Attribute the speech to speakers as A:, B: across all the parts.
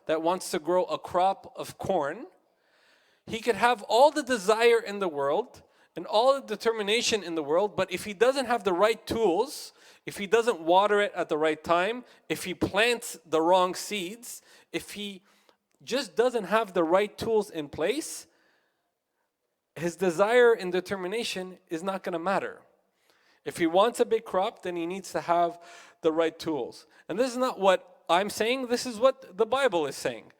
A: that wants to grow a crop of corn, he could have all the desire in the world and all the determination in the world, but if he doesn't have the right tools, if he doesn't water it at the right time, if he plants the wrong seeds, if he just doesn't have the right tools in place, his desire and determination is not going to matter. If he wants a big crop, then he needs to have the right tools. And this is not what I'm saying, this is what the Bible is saying.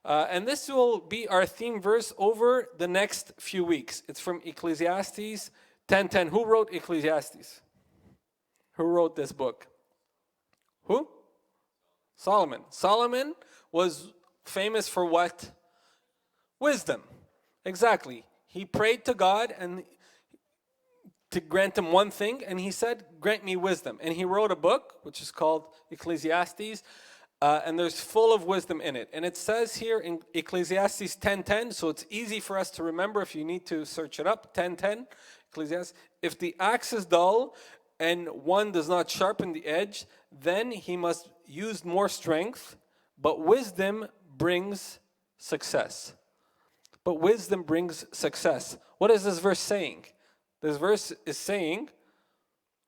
A: And this will be our theme verse over the next few weeks. It's from Ecclesiastes 10:10. Who wrote Ecclesiastes? Who wrote this book? Who? Solomon. Solomon was famous for what? Wisdom. Exactly. He prayed to God and to grant him one thing, and he said, grant me wisdom. And he wrote a book, which is called Ecclesiastes, and there's full of wisdom in it. And it says here in Ecclesiastes 10:10, so it's easy for us to remember if you need to search it up, 10:10, Ecclesiastes, if the axe is dull and one does not sharpen the edge, then he must use more strength, but wisdom brings success. But wisdom brings success. What is this verse saying? This verse is saying,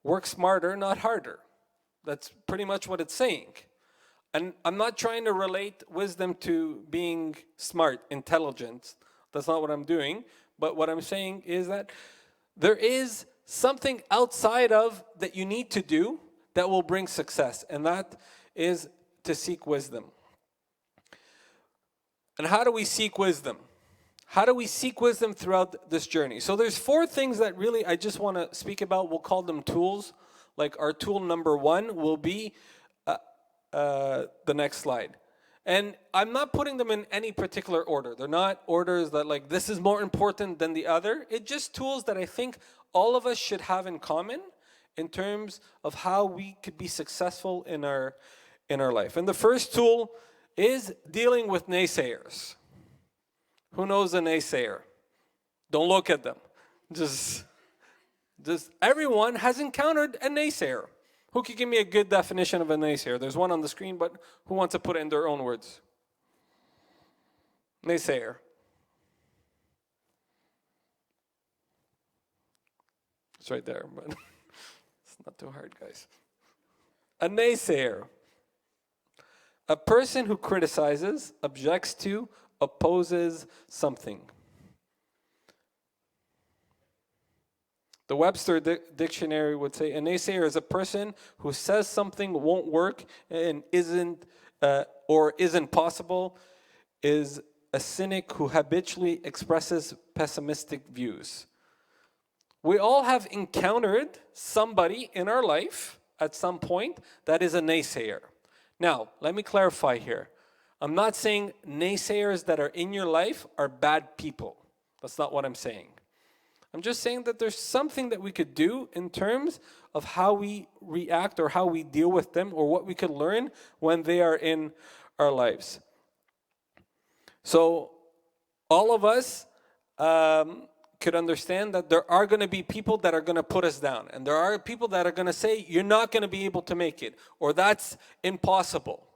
A: work smarter, not harder. That's pretty much what it's saying. And I'm not trying to relate wisdom to being smart, intelligent. That's not what I'm doing. But what I'm saying is that there is something outside of that you need to do that will bring success. And that is to seek wisdom. And how do we seek wisdom? How do we seek wisdom throughout this journey? So there's 4 things that really I just want to speak about. We'll call them tools. Like our tool number 1 will be the next slide. And I'm not putting them in any particular order. They're not orders that like this is more important than the other. It's just tools that I think all of us should have in common in terms of how we could be successful in our life. And the first tool is dealing with naysayers. Who knows a naysayer? Don't look at them. Just everyone has encountered a naysayer. Who could give me a good definition of a naysayer? There's one on the screen, but who wants to put it in their own words? Naysayer. It's right there, but it's not too hard, guys. A naysayer. A person who criticizes, objects to, opposes something. The Webster Dictionary would say a naysayer is a person who says something won't work and isn't possible, is a cynic who habitually expresses pessimistic views. We all have encountered somebody in our life at some point that is a naysayer. Now, let me clarify here. I'm not saying naysayers that are in your life are bad people. That's not what I'm saying. I'm just saying that there's something that we could do in terms of how we react or how we deal with them or what we could learn when they are in our lives. So all of us could understand that there are going to be people that are going to put us down. And there are people that are going to say, you're not going to be able to make it, or that's impossible.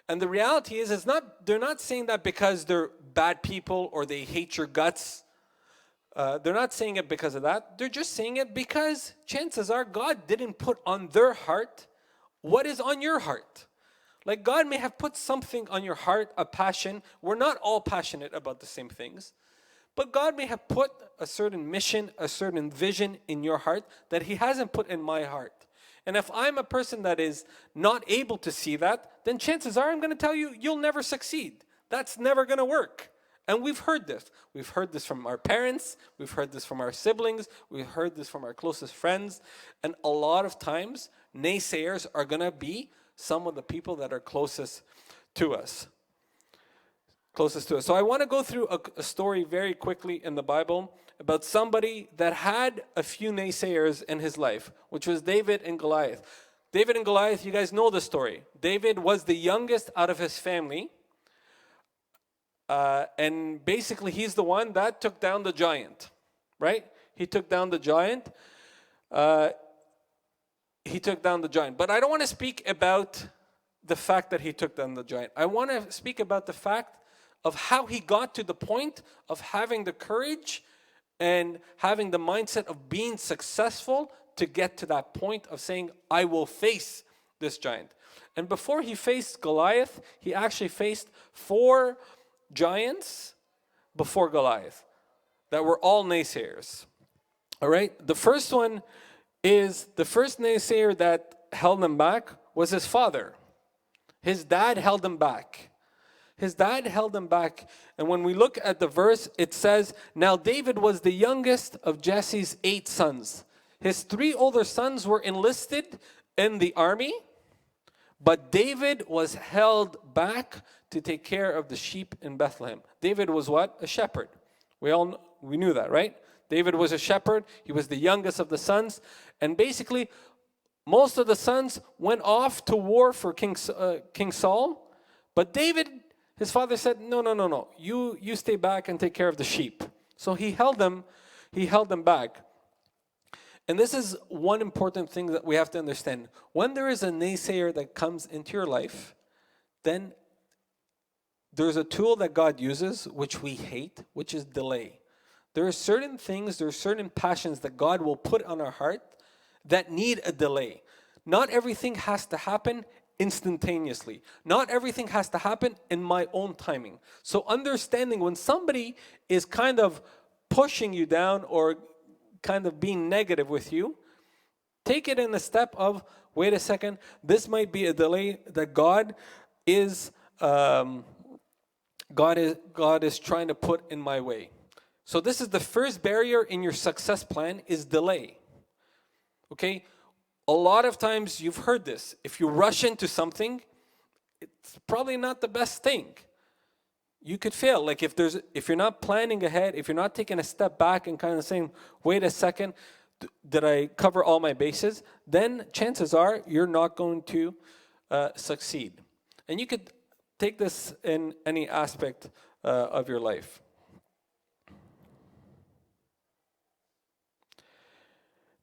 A: And the reality is they're not saying that because they're bad people or they hate your guts. They're not saying it because of that. They're just saying it because chances are God didn't put on their heart what is on your heart. Like God may have put something on your heart, a passion. We're not all passionate about the same things. But God may have put a certain mission, a certain vision in your heart that He hasn't put in my heart. And if I'm a person that is not able to see that, then chances are I'm going to tell you, you'll never succeed. That's never going to work. And we've heard this. We've heard this from our parents. We've heard this from our siblings. We've heard this from our closest friends. And a lot of times, naysayers are going to be some of the people that are closest to us. So I want to go through a story very quickly in the Bible about somebody that had a few naysayers in his life, which was David and Goliath. David and Goliath, you guys know the story. David was the youngest out of his family. And basically, he's the one that took down the giant, right? He took down the giant. But I don't want to speak about the fact that he took down the giant. I want to speak about the fact of how he got to the point of having the courage and having the mindset of being successful to get to that point of saying, I will face this giant. And before he faced Goliath, he actually faced 4 giants before Goliath that were all naysayers. All right? The first one is, the first naysayer that held him back was his father. His dad held him back. His dad held him back. And when we look at the verse, it says, now David was the youngest of Jesse's 8 sons. His 3 older sons were enlisted in the army, but David was held back to take care of the sheep in Bethlehem. David was what? A shepherd. We knew that, right? David was a shepherd. He was the youngest of the sons. And basically, most of the sons went off to war for King Saul. But David, his father said, no. You stay back and take care of the sheep. So he held them back. And this is one important thing that we have to understand. When there is a naysayer that comes into your life, then there's a tool that God uses, which we hate, which is delay. There are certain things, there are certain passions that God will put on our heart that need a delay. Not everything has to happen instantaneously. Not everything has to happen in my own timing. So understanding when somebody is kind of pushing you down or kind of being negative with you, take it in a step of, wait a second, this might be a delay that God is trying to put in my way. So this is the first barrier in your success plan, is delay. Okay? A lot of times you've heard this. If you rush into something, it's probably not the best thing. You could fail. Like if you're not planning ahead, if you're not taking a step back and kind of saying, wait a second, did I cover all my bases? Then chances are you're not going to succeed. And you could take this in any aspect of your life.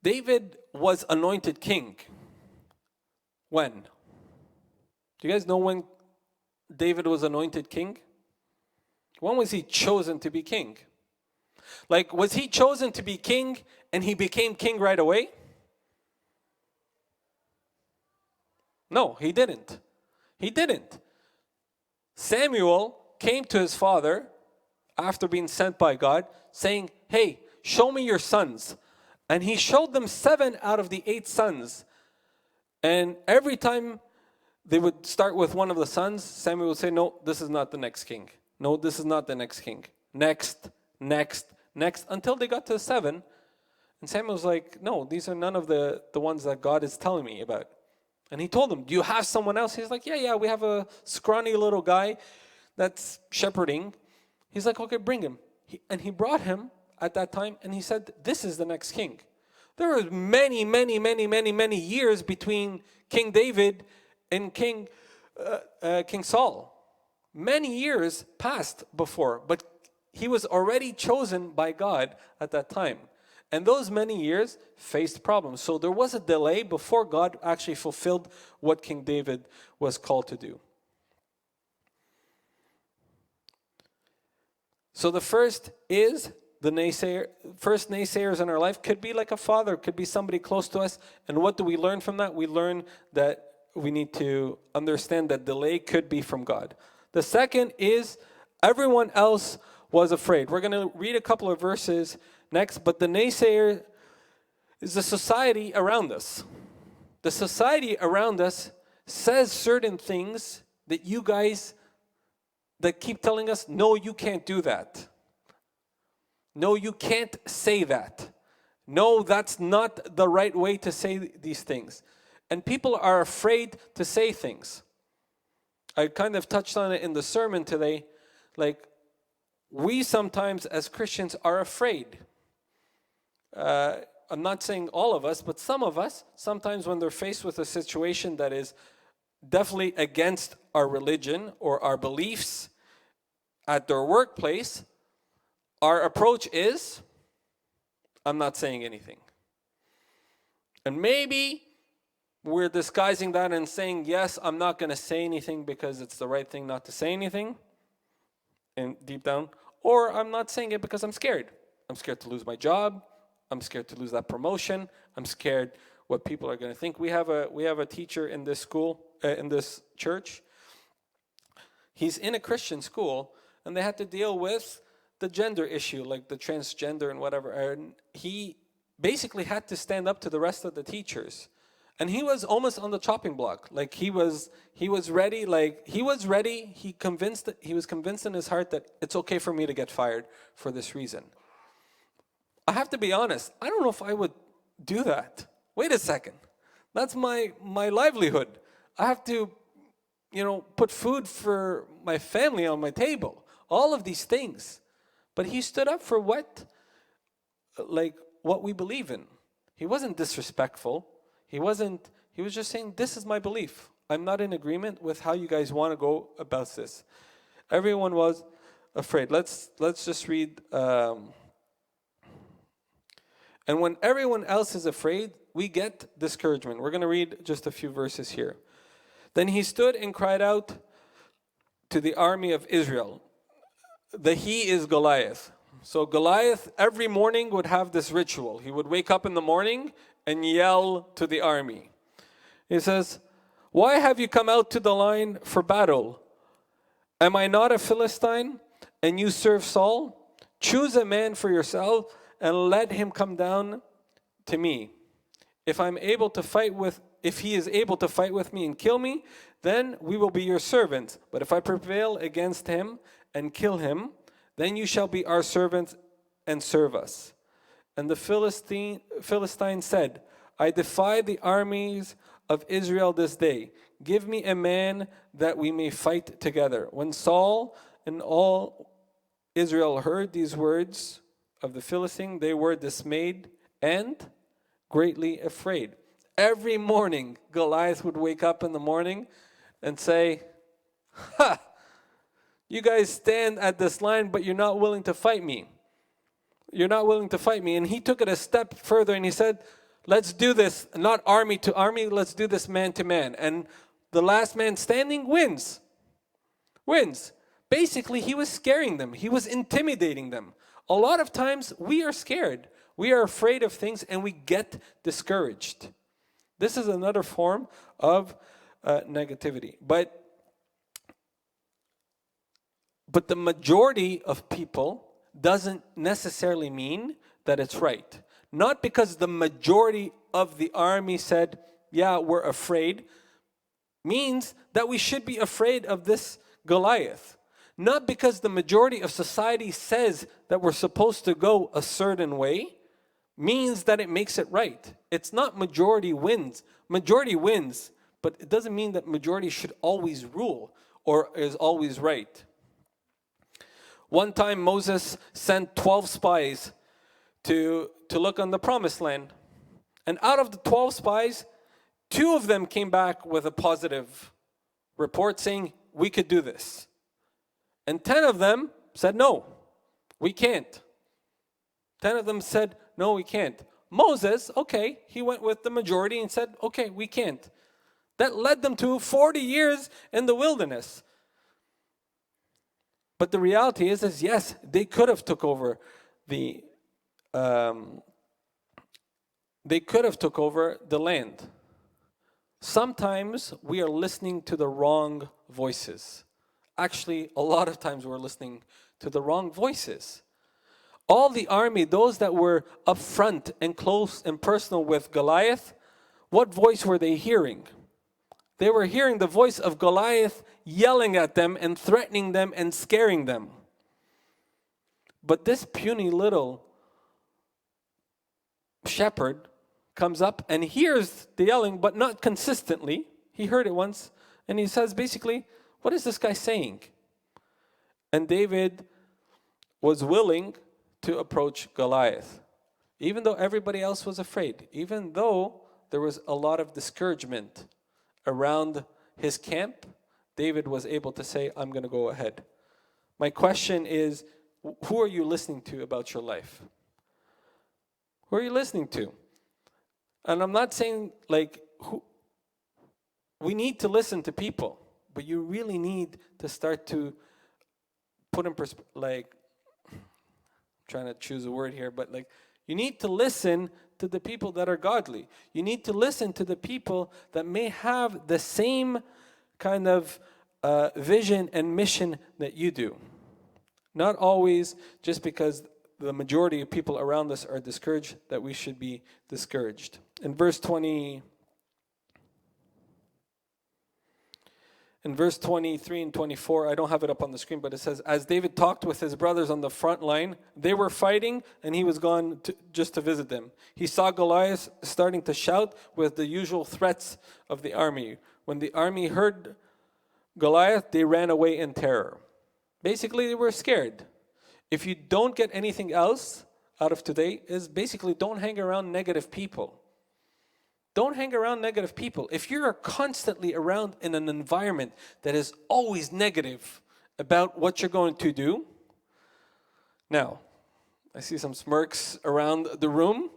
A: David was anointed king. When? Do you guys know when David was anointed king? When was he chosen to be king? Like, was he chosen to be king and he became king right away? No, he didn't. He didn't. Samuel came to his father after being sent by God saying, hey, show me your sons. And he showed them 7 out of the 8 sons. And every time they would start with one of the sons, Samuel would say, no, this is not the next king. No, this is not the next king. Next, until they got to 7. And Samuel was like, no, these are none of the ones that God is telling me about. And he told them, do you have someone else? He's like, yeah, we have a scrawny little guy that's shepherding. He's like, okay, bring him. He brought him at that time, and he said, this is the next king. There were many years between King David and King Saul. Many years passed before, but he was already chosen by God at that time. And those many years faced problems. So there was a delay before God actually fulfilled what King David was called to do. So the first is the naysayer. First naysayers in our life could be like a father, could be somebody close to us. And what do we learn from that? We learn that we need to understand that delay could be from God. The second is everyone else was afraid. We're going to read a couple of verses next, but the naysayer is the society around us. The society around us says certain things that you guys that keep telling us, no, you can't do that. No, you can't say that. No, that's not the right way to say these things. And people are afraid to say things. I kind of touched on it in the sermon today. Like, we sometimes as Christians are afraid. I'm not saying all of us, but some of us, sometimes when they're faced with a situation that is definitely against our religion or our beliefs at their workplace, our approach is, I'm not saying anything. And maybe we're disguising that and saying, yes, I'm not going to say anything because it's the right thing not to say anything, and deep down, or I'm not saying it because I'm scared. I'm scared to lose my job. I'm scared to lose that promotion. I'm scared what people are going to think. We have a teacher in this school, in this church. He's in a Christian school, and they had to deal with the gender issue, like the transgender and whatever. And he basically had to stand up to the rest of the teachers. And he was almost on the chopping block. Like he was ready. He was convinced in his heart that it's okay for me to get fired for this reason. I have to be honest. I don't know if I would do that. Wait a second. That's my livelihood. I have to, put food for my family on my table. All of these things. But he stood up for what we believe in. He wasn't disrespectful. He was just saying, this is my belief. I'm not in agreement with how you guys want to go about this. Everyone was afraid. Let's just read. And when everyone else is afraid, we get discouragement. We're going to read just a few verses here. Then he stood and cried out to the army of Israel. The he is Goliath. So Goliath every morning would have this ritual. He would wake up in the morning and yell to the army. He says, "Why have you come out to the line for battle? Am I not a Philistine, and you serve Saul? Choose a man for yourself, and let him come down to me. If he is able to fight with me and kill me, then we will be your servants. But if I prevail against him and kill him, then you shall be our servants and serve us." And the Philistine said, "I defy the armies of Israel this day. Give me a man that we may fight together." When Saul and all Israel heard these words of the Philistine, they were dismayed and greatly afraid. Every morning, Goliath would wake up in the morning and say, "Ha! You guys stand at this line, but you're not willing to fight me. You're not willing to fight me." And he took it a step further and he said, "Let's do this, not army to army, let's do this man to man." And the last man standing wins. Basically, he was scaring them. He was intimidating them. A lot of times, we are scared. We are afraid of things and we get discouraged. This is another form of negativity. But the majority of people doesn't necessarily mean that it's right. Not because the majority of the army said, "Yeah, we're afraid," means that we should be afraid of this Goliath. Not because the majority of society says that we're supposed to go a certain way, means that it makes it right. It's not majority wins. Majority wins, but it doesn't mean that majority should always rule or is always right. One time Moses sent 12 spies to look on the promised land. And out of the 12 spies, 2 of them came back with a positive report saying, "We could do this." And 10 of them said, "No, we can't." 10 of them said, "No, we can't." Moses, okay, he went with the majority and said, "Okay, we can't." That led them to 40 years in the wilderness. But the reality is yes, they could have took over the land. Sometimes we are listening to the wrong voices. Actually, a lot of times we're listening to the wrong voices. All the army, those that were up front and close and personal with Goliath, what voice were they hearing? They were hearing the voice of Goliath yelling at them and threatening them and scaring them. But this puny little shepherd comes up and hears the yelling, but not consistently. He heard it once, and he says basically, "What is this guy saying?" And David was willing to approach Goliath, even though everybody else was afraid, even though there was a lot of discouragement around his camp. David was able to say, "I'm going to go ahead." My question is, who are you listening to about your life? Who are you listening to? And I'm not saying we need to listen to people, but you really need to start to put in perspective, like, I'm trying to choose a word here, but like, you need to listen to the people that are godly. You need to listen to the people that may have the same kind of vision and mission that you do. Not always just because the majority of people around us are discouraged that we should be discouraged. In verse 23 and 24, I don't have it up on the screen, but it says, as David talked with his brothers on the front line, they were fighting and he was gone just to visit them. He saw Goliath starting to shout with the usual threats of the army. When the army heard Goliath, they ran away in terror. Basically, they were scared. If you don't get anything else out of today, is basically don't hang around negative people. Don't hang around negative people. If you're constantly around in an environment that is always negative about what you're going to do. Now, I see some smirks around the room.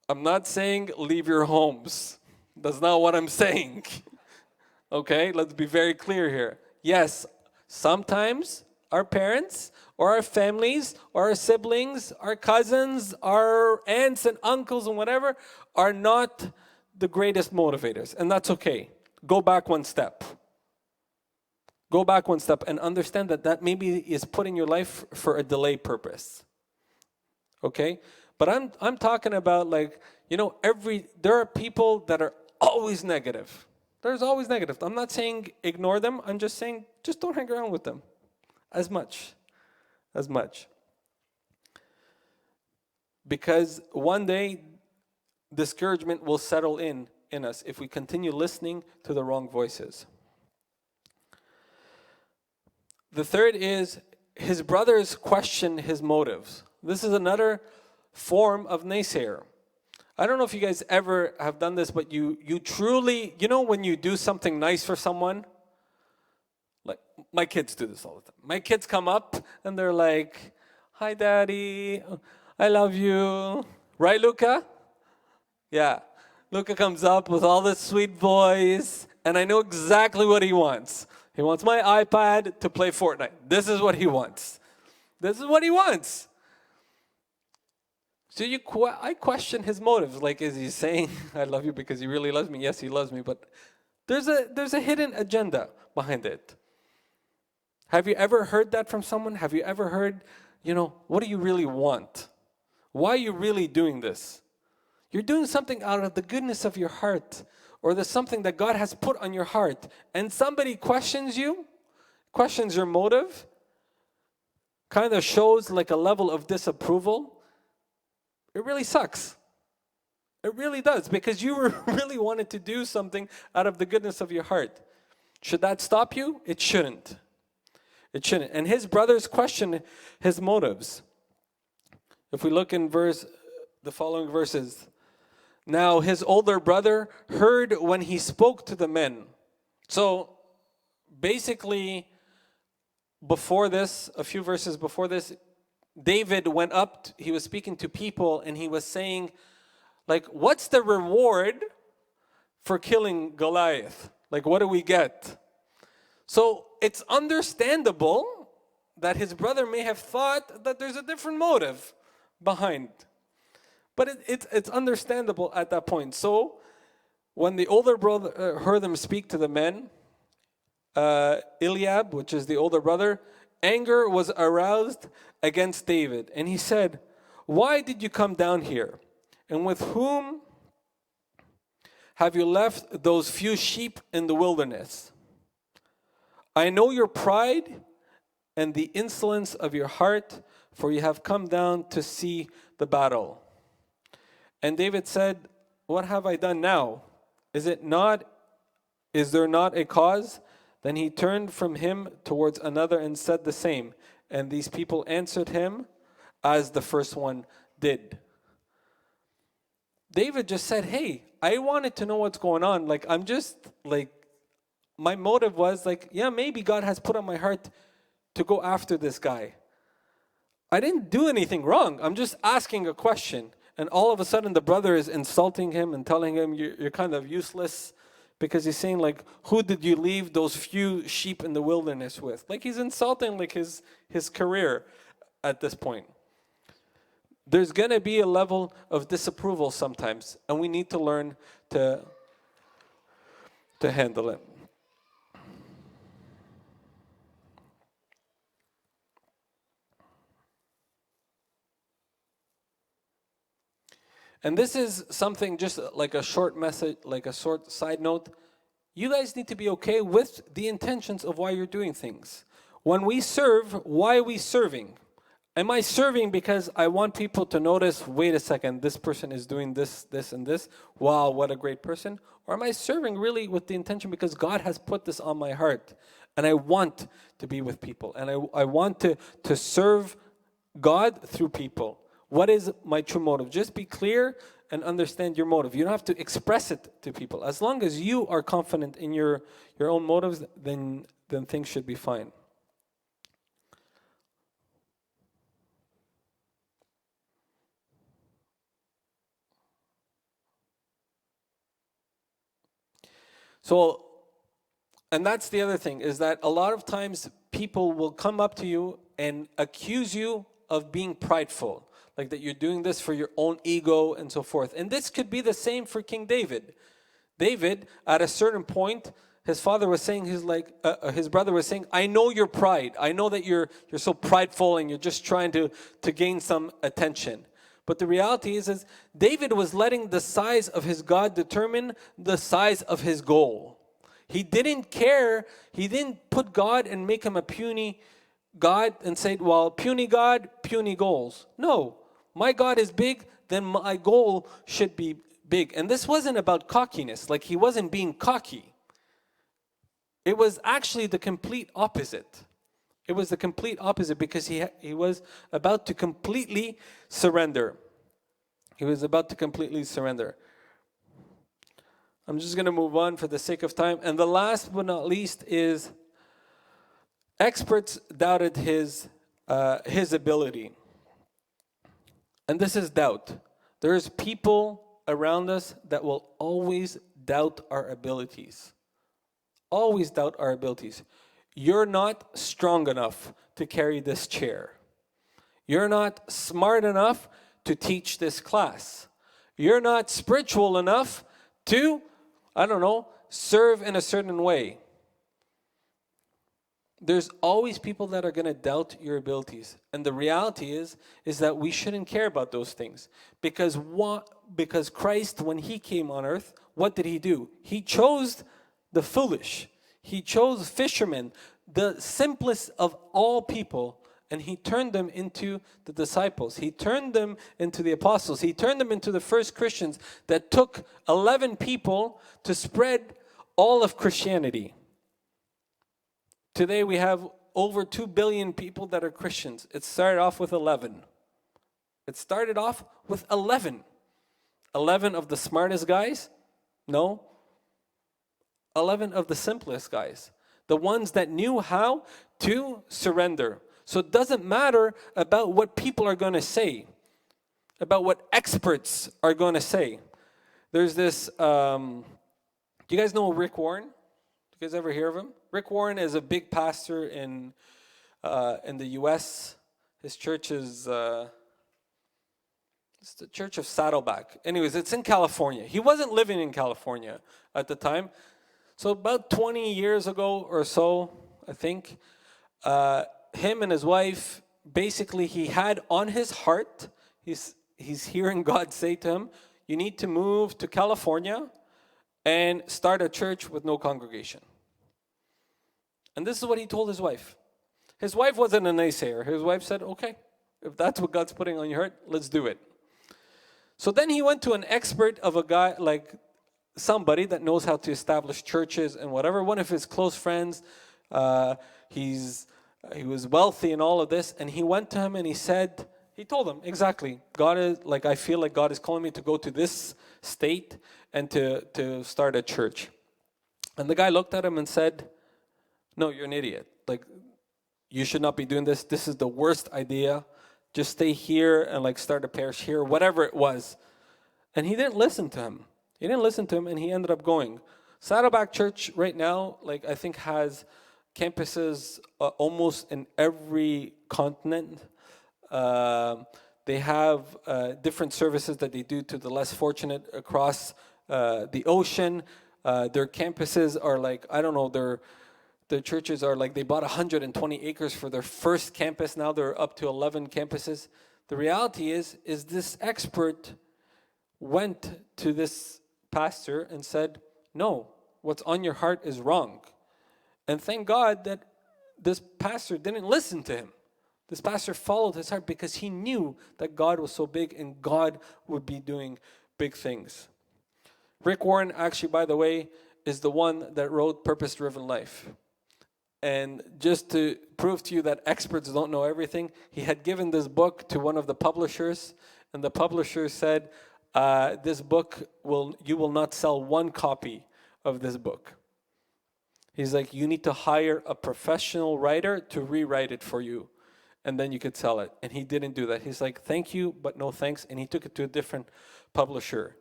A: I'm not saying leave your homes. That's not what I'm saying. Okay, let's be very clear here. Yes, sometimes our parents or our families or our siblings, our cousins, our aunts and uncles and whatever are not the greatest motivators, and that's okay. Go back one step. Go back one step and understand that maybe is put in your life for a delay purpose. Okay? But I'm talking about, like, there are people that are always negative. There's always negative. I'm not saying ignore them. I'm just saying just don't hang around with them as much. Because one day discouragement will settle in us if we continue listening to the wrong voices. The third is his brothers question his motives. This is another form of naysayer. I don't know if you guys ever have done this, but you truly, when you do something nice for someone, like my kids do this all the time. My kids come up and they're like, hi, Daddy, I love you. Right, Luca? Yeah. Luca comes up with all this sweet voice, and I know exactly what he wants. He wants my iPad to play Fortnite. This is what he wants. So I question his motives. Like, is he saying, I love you because he really loves me? Yes, he loves me, but there's a hidden agenda behind it. Have you ever heard that from someone? Have you ever heard, what do you really want? Why are you really doing this? You're doing something out of the goodness of your heart, or there's something that God has put on your heart, and somebody questions your motive, kind of shows like a level of disapproval. It really sucks. It really does, because you really wanted to do something out of the goodness of your heart. Should that stop you? It shouldn't. It shouldn't. And his brothers question his motives. If we look in the following verses. Now his older brother heard when he spoke to the men. So basically, before this, a few verses before this, David went up, he was speaking to people, and he was saying, like, what's the reward for killing Goliath? Like, what do we get? So it's understandable that his brother may have thought that there's a different motive behind. But it's understandable at that point. So when the older brother heard them speak to the men, Eliab, which is the older brother, anger was aroused against David. And he said, why did you come down here? And with whom have you left those few sheep in the wilderness? I know your pride and the insolence of your heart, for you have come down to see the battle. And David said, what have I done now? Is there not a cause? Then he turned from him towards another and said the same. And these people answered him as the first one did. David just said, hey, I wanted to know what's going on. Like, my motive was like, yeah, maybe God has put on my heart to go after this guy. I didn't do anything wrong. I'm just asking a question. And all of a sudden the brother is insulting him and telling him, you're kind of useless. Because he's saying, like, who did you leave those few sheep in the wilderness with? Like, he's insulting, like, his career at this point. There's going to be a level of disapproval sometimes, and we need to learn to handle it. And this is something, just like a short message, like a short side note. You guys need to be okay with the intentions of why you're doing things. When we serve, why are we serving? Am I serving because I want people to notice, wait a second, this person is doing this, this, and this. Wow, what a great person. Or am I serving really with the intention because God has put this on my heart and I want to be with people and I want to serve God through people. What is my true motive? Just be clear and understand your motive. You don't have to express it to people. As long as you are confident in your own motives, then things should be fine. So, and that's the other thing, is that a lot of times people will come up to you and accuse you of being prideful. Like that you're doing this for your own ego and so forth. And this could be the same for King David. David, at a certain point, his father was saying, his brother was saying, I know your pride. I know that you're so prideful and you're just trying to gain some attention. But the reality is David was letting the size of his God determine the size of his goal. He didn't care. He didn't put God and make him a puny God and say, well, puny God, puny goals. No. My God is big, then my goal should be big. And this wasn't about cockiness. Like, he wasn't being cocky. It was actually the complete opposite. It was the complete opposite because he was about to completely surrender. He was about to completely surrender. I'm just going to move on for the sake of time. And the last but not least is experts doubted his ability. And this is doubt. There's people around us that will always doubt our abilities. Always doubt our abilities. You're not strong enough to carry this chair. You're not smart enough to teach this class. You're not spiritual enough to, serve in a certain way. There's always people that are going to doubt your abilities. And the reality is that we shouldn't care about those things. Because Christ, when he came on earth, what did he do? He chose the foolish. He chose fishermen, the simplest of all people, and he turned them into the disciples. He turned them into the apostles. He turned them into the first Christians that took 11 people to spread all of Christianity. Today we have over 2 billion people that are Christians. It started off with 11. It started off with 11. 11 of the smartest guys? No. 11 of the simplest guys. The ones that knew how to surrender. So it doesn't matter about what people are going to say, about what experts are going to say. There's this, do you guys know Rick Warren? Do you guys ever hear of him? Rick Warren is a big pastor in the U.S. His church is it's the Church of Saddleback. Anyways, it's in California. He wasn't living in California at the time. So about 20 years ago or so, I think, him and his wife, basically he had on his heart, he's hearing God say to him, you need to move to California and start a church with no congregation. And this is what he told his wife. His wife wasn't a naysayer. His wife said, okay, if that's what God's putting on your heart, let's do it. So then he went to an expert of a guy, like somebody that knows how to establish churches and whatever. One of his close friends, he was wealthy and all of this. And he went to him and he told him exactly, I feel like God is calling me to go to this state and to start a church. And the guy looked at him and said, no, you're an idiot. Like, you should not be doing this. This is the worst idea. Just stay here and start a parish here, whatever it was. And he didn't listen to him. He didn't listen to him, and he ended up going. Saddleback Church right now, like I think, has campuses almost in every continent. They have different services that they do to the less fortunate across the ocean. Their campuses are like, I don't know, their churches are like, they bought 120 acres for their first campus. Now they're up to 11 campuses. The reality is this expert went to this pastor and said, no, what's on your heart is wrong. And thank God that this pastor didn't listen to him. This pastor followed his heart because he knew that God was so big and God would be doing big things. Rick Warren, actually, by the way, is the one that wrote Purpose Driven Life. And just to prove to you that experts don't know everything, he had given this book to one of the publishers, and the publisher said, this book, you will not sell one copy of this book. He's like, you need to hire a professional writer to rewrite it for you, and then you could sell it. And he didn't do that. He's like, thank you, but no thanks, and he took it to a different publisher.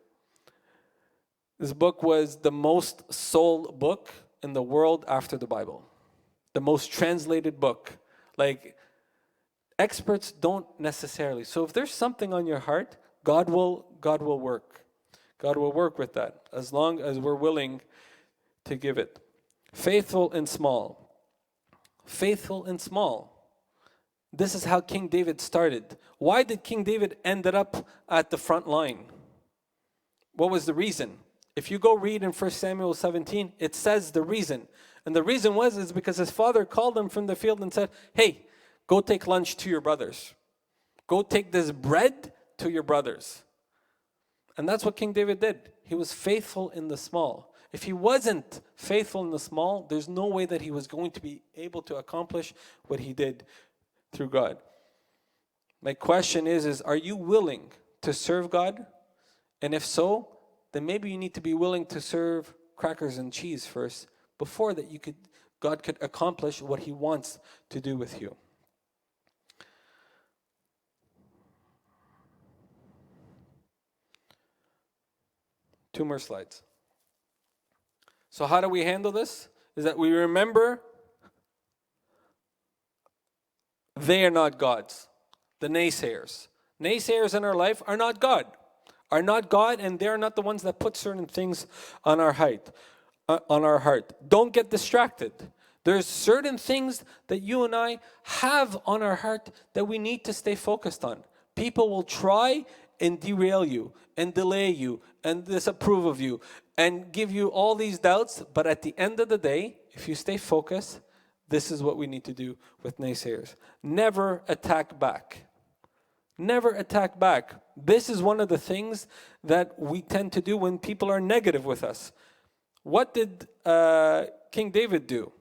A: This book was the most sold book in the world after the Bible. The most translated book. Like, experts don't necessarily. So if there's something on your heart, God will work. God will work with that as long as we're willing to give it. Faithful and small. Faithful and small. This is how King David started. Why did King David ended up at the front line? What was the reason? If you go read in 1 Samuel 17, it says the reason. And the reason is because his father called him from the field and said, hey, go take lunch to your brothers. Go take this bread to your brothers. And that's what King David did. He was faithful in the small. If he wasn't faithful in the small, there's no way that he was going to be able to accomplish what he did through God. My question is are you willing to serve God? And if so, then maybe you need to be willing to serve crackers and cheese first before that God could accomplish what he wants to do with you. Two more slides. So how do we handle this? Is that we remember they are not gods. The naysayers. Naysayers in our life are not God. Are not God, and they're not the ones that put certain things on our heart. Don't get distracted. There's certain things that you and I have on our heart that we need to stay focused on. People will try and derail you and delay you and disapprove of you and give you all these doubts, but at the end of the day, if you stay focused, this is what we need to do with naysayers. Never attack back. Never attack back. This is one of the things that we tend to do when people are negative with us. What did King David do?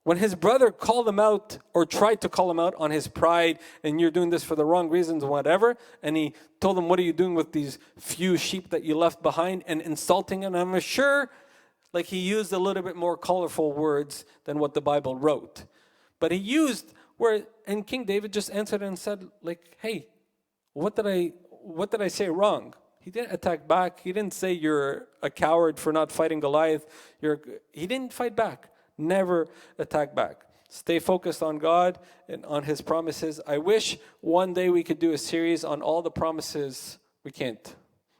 A: When his brother called him out or tried to call him out on his pride, and you're doing this for the wrong reasons, whatever, and he told him, what are you doing with these few sheep that you left behind, and insulting him, I'm sure like he used a little bit more colorful words than what the Bible wrote. But he used and King David just answered and said, like, hey, what did I say wrong? He didn't attack back. He didn't say you're a coward for not fighting Goliath. He didn't fight back. Never attack back. Stay focused on God and on his promises. I wish one day we could do a series on all the promises. We can't,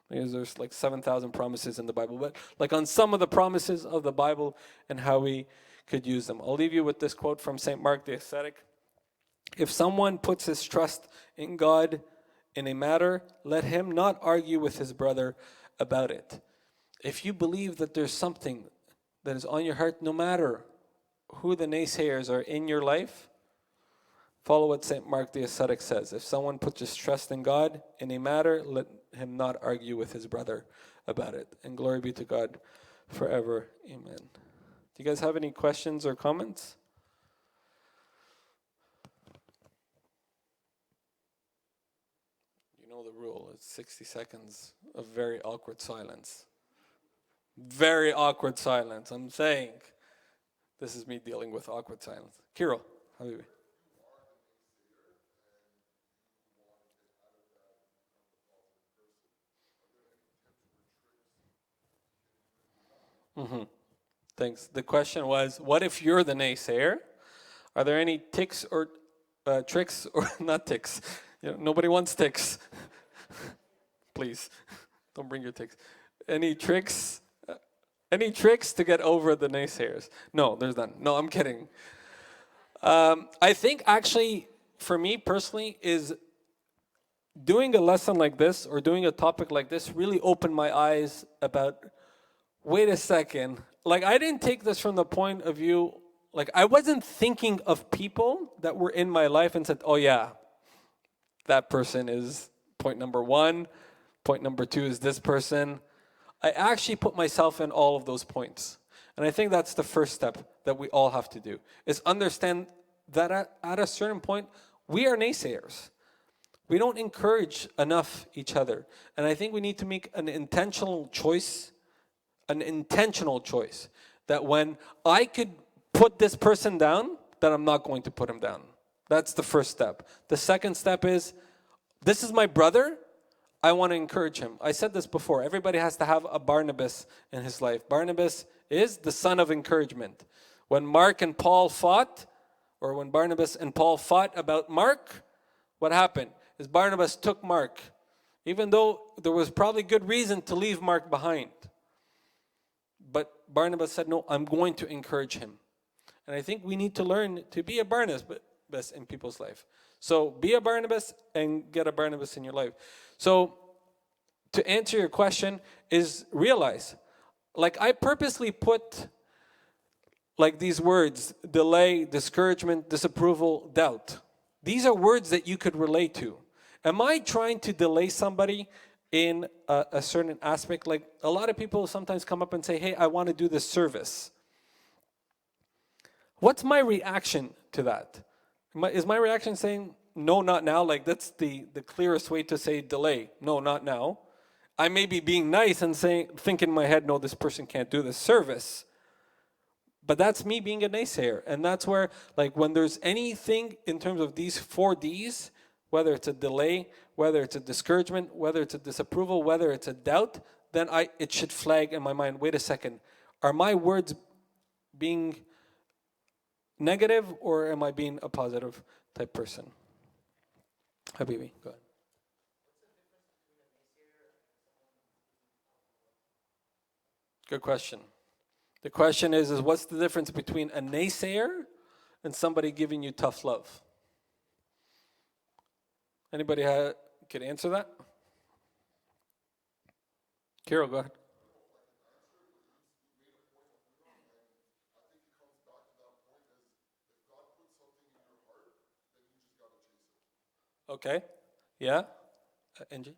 A: because there's like 7,000 promises in the Bible, but like on some of the promises of the Bible and how we could use them. I'll leave you with this quote from St. Mark the Ascetic. If someone puts his trust in God in a matter, let him not argue with his brother about it. If you believe that there's something that is on your heart, no matter who the naysayers are in your life, follow what St. Mark the Ascetic says. If someone puts his trust in God in a matter, let him not argue with his brother about it. And glory be to God forever. Amen. Do you guys have any questions or comments? You know the rule. It's 60 seconds of very awkward silence. Very awkward silence. I'm saying this is me dealing with awkward silence. Kirill, how are you? Thanks. The question was, what if you're the naysayer? Are there any ticks or tricks or not ticks? Nobody wants ticks. Please, don't bring your ticks. Any tricks? Any tricks to get over the naysayers? No, there's none. No, I'm kidding. I think actually, for me personally, is doing a lesson like this or doing a topic like this really opened my eyes about, wait a second, like I didn't take this from the point of view, like I wasn't thinking of people that were in my life and said, oh yeah, that person is point number one, point number two is this person. I actually put myself in all of those points. And I think that's the first step that we all have to do, is understand that at a certain point, we are naysayers. We don't encourage enough each other. And I think we need to make an intentional choice that when I could put this person down, that I'm not going to put him down. That's the first step. The second step is, this is my brother, I want to encourage him. I said this before, everybody has to have a Barnabas in his life. Barnabas is the son of encouragement. When Mark and Paul fought, or when Barnabas and Paul fought about Mark, what happened? Is Barnabas took Mark, even though there was probably good reason to leave Mark behind. But Barnabas said, no, I'm going to encourage him. And I think we need to learn to be a Barnabas in people's life. So be a Barnabas and get a Barnabas in your life. So to answer your question is realize, like I purposely put like these words, delay, discouragement, disapproval, doubt. These are words that you could relate to. Am I trying to delay somebody in a certain aspect? Like a lot of people sometimes come up and say, hey, I want to do this service. What's my reaction to that? Is my reaction saying, no, not now? Like that's the clearest way to say delay. No, not now. I may be being nice and think in my head, no, this person can't do this service. But that's me being a naysayer. And that's where, like, when there's anything in terms of these 4 Ds, whether it's a delay, whether it's a discouragement, whether it's a disapproval, whether it's a doubt, then it should flag in my mind, wait a second, are my words being negative or am I being a positive type person? Habibi, go ahead. Good question. The question is what's the difference between a naysayer and somebody giving you tough love? Anybody could answer that? Carol, go ahead. Okay. Yeah. Angie?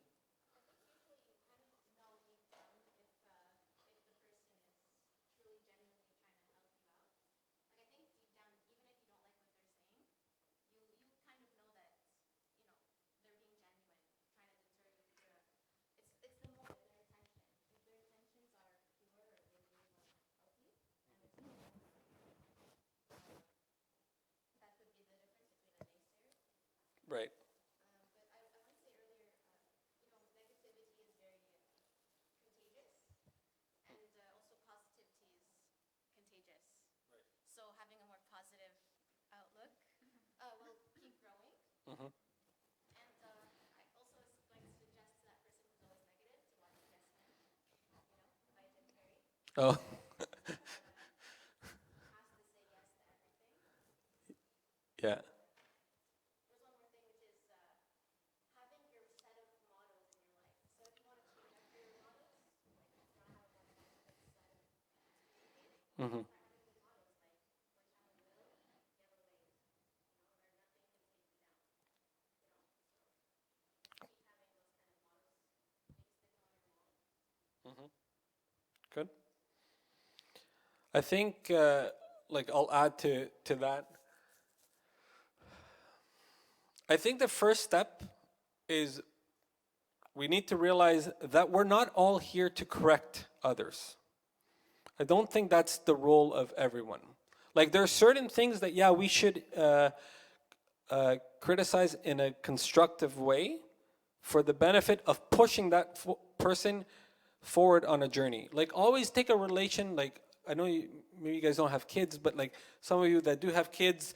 A: Right. Mm-hmm. Oh. Yeah. Mm-hmm. Mm-hmm. Good. I think, like, I'll add to that. I think the first step is we need to realize that we're not all here to correct others. I don't think that's the role of everyone. Like, there are certain things that, yeah, we should criticize in a constructive way for the benefit of pushing that person forward on a journey. Like always take a relation, like I know maybe you guys don't have kids, but like some of you that do have kids,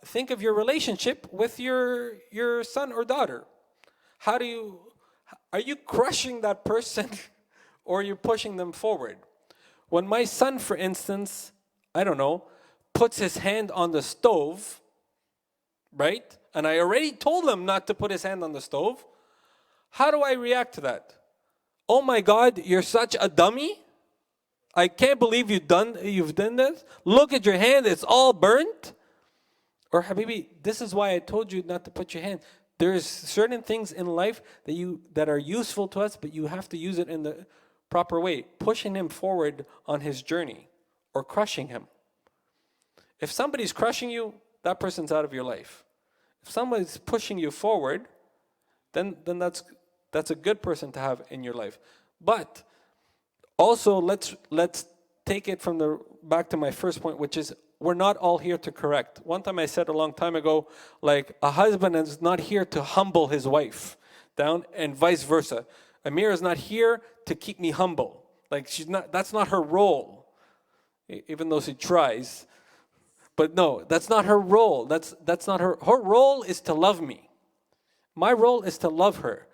A: think of your relationship with your son or daughter. Are you crushing that person or are you pushing them forward? When my son, for instance, I don't know, puts his hand on the stove, right? And I already told him not to put his hand on the stove. How do I react to that? Oh my God, you're such a dummy. I can't believe you've done this. Look at your hand, it's all burnt. Or Habibi, this is why I told you not to put your hand. There's certain things in life that are useful to us, but you have to use it in the proper way. Pushing him forward on his journey or crushing him. If somebody's crushing you, that person's out of your life. If somebody's pushing you forward, then that's a good person to have in your life. But also let's take it from back to my first point, which is we're not all here to correct. One time I said a long time ago, like a husband is not here to humble his wife down and vice versa. Amir is not here to keep me humble. Like that's not her role, even though she tries. But no, that's not her role. That's not her role is to love me. My role is to love her.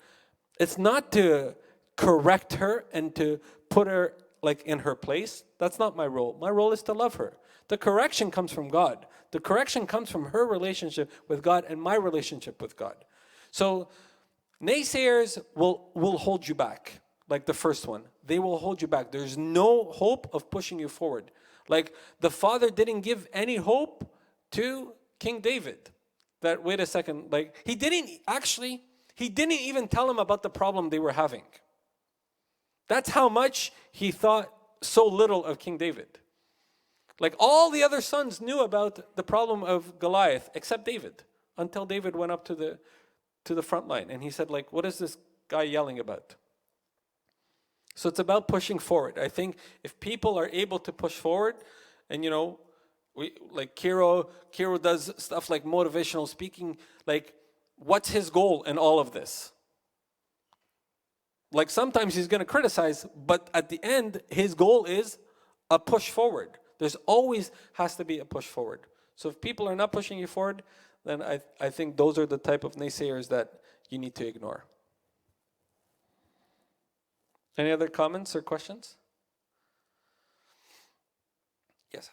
A: It's not to correct her and to put her like in her place. That's not my role. My role is to love her. The correction comes from God. The correction comes from her relationship with God and my relationship with God. So naysayers will hold you back, like the first one. They will hold you back. There's no hope of pushing you forward. Like the Father didn't give any hope to King David. That, wait a second, like he didn't even tell him about the problem they were having. That's how much he thought so little of King David. Like all the other sons knew about the problem of Goliath except David, until David went up to the front line and he said, like, what is this guy yelling about? So it's about pushing forward. I think if people are able to push forward, and Kiro does stuff like motivational speaking, like what's his goal in all of this? Like sometimes he's going to criticize, but at the end, his goal is a push forward. There's always has to be a push forward. So if people are not pushing you forward, then I think those are the type of naysayers that you need to ignore. Any other comments or questions? Yes.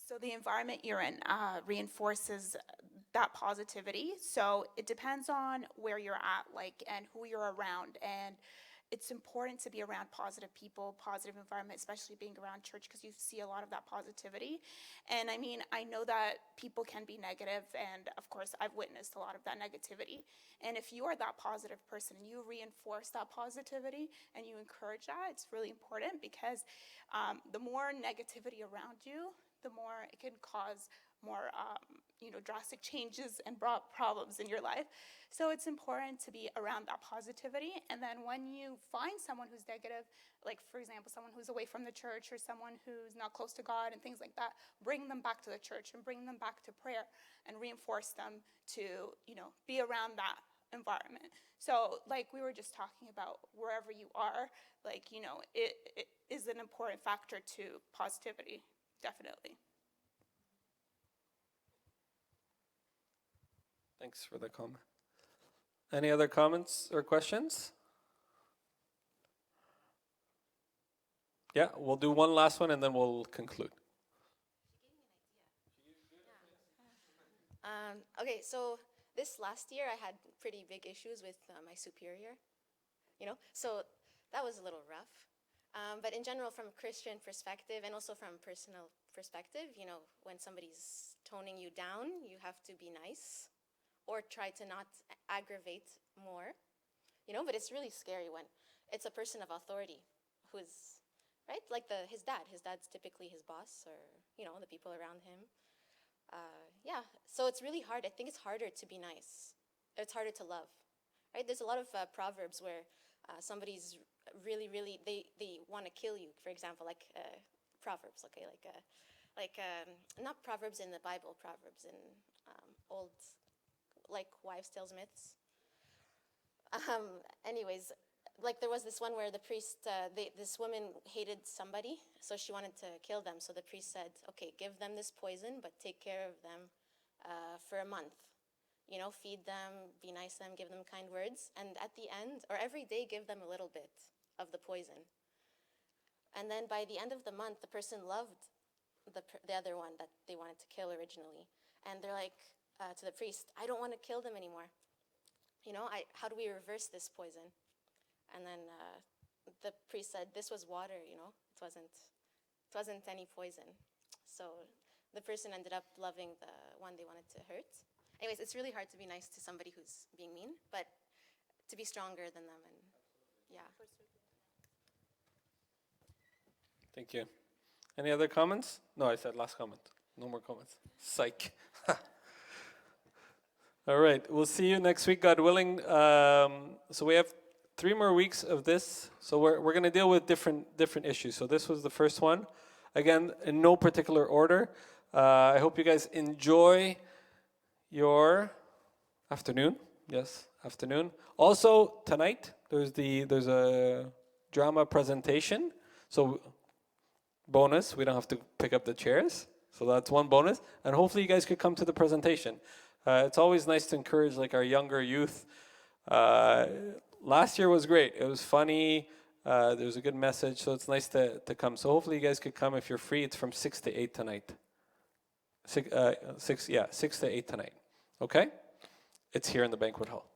B: So the environment you're in reinforces that positivity. So it depends on where you're at, like, and who you're around. And it's important to be around positive people, positive environment, especially being around church, because you see a lot of that positivity. And I mean, I know that people can be negative, and of course, I've witnessed a lot of that negativity. And if you are that positive person and you reinforce that positivity and you encourage that, it's really important, because the more negativity around you, the more it can cause more drastic changes and problems in your life. So it's important to be around that positivity. And then when you find someone who's negative, like for example, someone who's away from the church or someone who's not close to God and things like that, bring them back to the church and bring them back to prayer and reinforce them to, be around that environment. So like we were just talking about, wherever you are, like, it is an important factor to positivity, definitely.
A: Thanks for the comment. Any other comments or questions? Yeah, we'll do one last one and then we'll conclude.
C: Okay, so this last year I had pretty big issues with my superior, so that was a little rough. But in general, from a Christian perspective and also from personal perspective, when somebody's toning you down, you have to be nice or try to not aggravate more, but it's really scary when it's a person of authority who's, right, like his dad's typically his boss, or, the people around him. So it's really hard. I think it's harder to be nice. It's harder to love, right? There's a lot of proverbs where somebody's really, really, they want to kill you, for example, like Proverbs, okay, like like not proverbs in the Bible, proverbs in old, like wives' tales, myths. Anyways, like there was this one where the priest, this woman hated somebody, so she wanted to kill them. So the priest said, okay, give them this poison, but take care of them for a month. You know, feed them, be nice to them, give them kind words. And at the end, or every day, give them a little bit of the poison. And then by the end of the month, the person loved the other one that they wanted to kill originally. And they're like to the priest, I don't want to kill them anymore. You know, how do we reverse this poison? And then the priest said, this was water, you know, it wasn't any poison. So the person ended up loving the one they wanted to hurt. Anyways, it's really hard to be nice to somebody who's being mean, but to be stronger than them, and yeah.
A: Thank you. Any other comments? No, I said last comment. No more comments. Psych. All right, we'll see you next week, God willing. So we have 3 more weeks of this. So we're going to deal with different issues. So this was the first one. Again, in no particular order. I hope you guys enjoy your afternoon. Yes, afternoon. Also, tonight, there's a drama presentation. So bonus, we don't have to pick up the chairs. So that's one bonus. And hopefully you guys could come to the presentation. It's always nice to encourage like our younger youth. Last year was great. It was funny. There was a good message. So it's nice to come. So hopefully you guys could come if you're free. It's from 6 to 8 tonight. 6 to 8 tonight. Okay? It's here in the banquet hall.